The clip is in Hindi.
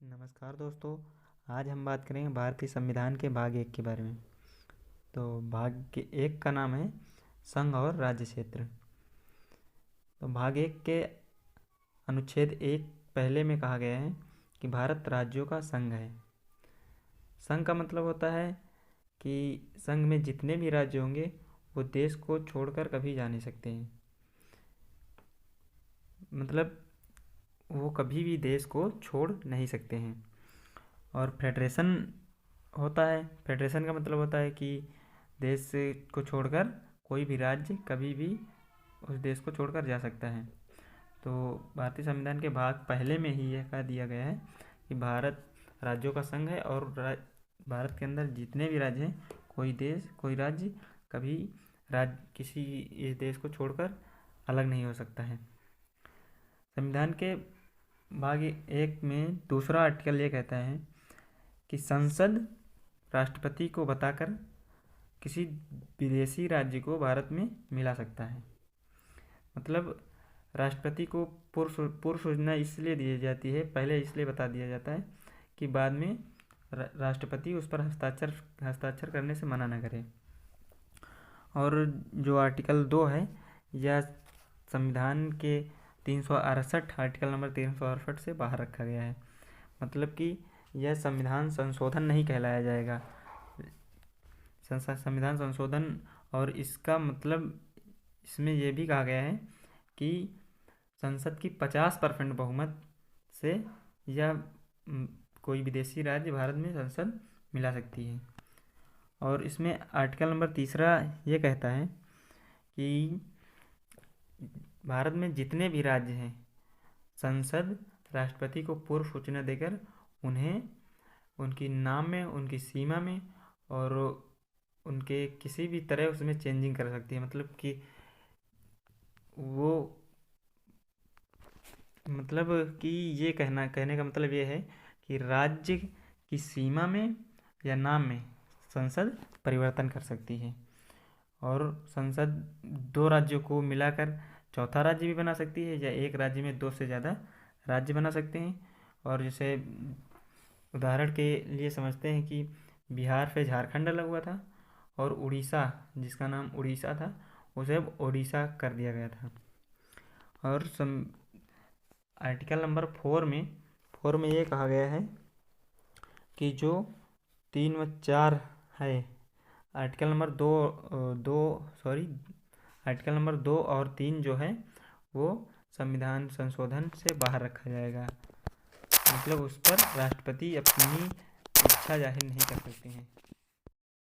नमस्कार दोस्तों। आज हम बात करेंगे भारतीय संविधान के भाग 1 के बारे में। तो भाग 1 का नाम है संघ और राज्य क्षेत्र। तो भाग 1 के अनुच्छेद 1 पहले में कहा गया है कि भारत राज्यों का संघ है। संघ का मतलब होता है कि संघ में जितने भी राज्य होंगे वो देश को छोड़कर कभी जा नहीं सकते हैं। मतलब वो कभी भी देश को छोड़ नहीं सकते हैं। और फेडरेशन होता है। फेडरेशन का मतलब होता है कि देश को छोड़कर कोई भी राज्य कभी भी उस देश को छोड़कर जा सकता है। तो भारतीय संविधान के भाग पहले में ही यह कह दिया गया है कि भारत राज्यों का संघ है और भारत के अंदर जितने भी राज्य हैं, कोई देश कोई राज्य कभी किसी इस देश को छोड़कर अलग नहीं हो सकता है। संविधान के भाग 1 में दूसरा आर्टिकल ये कहता है कि संसद राष्ट्रपति को बताकर किसी विदेशी राज्य को भारत में मिला सकता है। मतलब राष्ट्रपति को पूर्व सूचना इसलिए दी जाती है, पहले इसलिए बता दिया जाता है कि बाद में राष्ट्रपति उस पर हस्ताक्षर करने से मना न करे। और जो आर्टिकल 2 है यह संविधान के 368 आर्टिकल नंबर 368 से बाहर रखा गया है। मतलब कि यह संविधान संशोधन नहीं कहलाया जाएगा। संविधान संशोधन, और इसका मतलब इसमें यह भी कहा गया है कि संसद की 50% बहुमत से यह कोई विदेशी राज्य भारत में संसद मिला सकती है। और इसमें आर्टिकल नंबर 3 ये कहता है कि भारत में जितने भी राज्य हैं, संसद राष्ट्रपति को पूर्व सूचना देकर उन्हें उनकी नाम में, उनकी सीमा में और उनके किसी भी तरह उसमें चेंजिंग कर सकती है। मतलब कि वो मतलब कि ये कहने का मतलब ये है कि राज्य की सीमा में या नाम में संसद परिवर्तन कर सकती है। और संसद 2 राज्यों को मिलाकर चौथा राज्य भी बना सकती है, या एक राज्य में 2 से ज़्यादा राज्य बना सकते हैं। और जैसे उदाहरण के लिए समझते हैं कि बिहार से झारखंड अलग हुआ था और उड़ीसा, जिसका नाम उड़ीसा था, उसे अब ओडिशा कर दिया गया था। और आर्टिकल नंबर 4 में ये कहा गया है कि जो 3 व 4 है, आर्टिकल नंबर 2 और 3 जो है वो संविधान संशोधन से बाहर रखा जाएगा। मतलब उस पर राष्ट्रपति अपनी इच्छा जाहिर नहीं कर सकते हैं।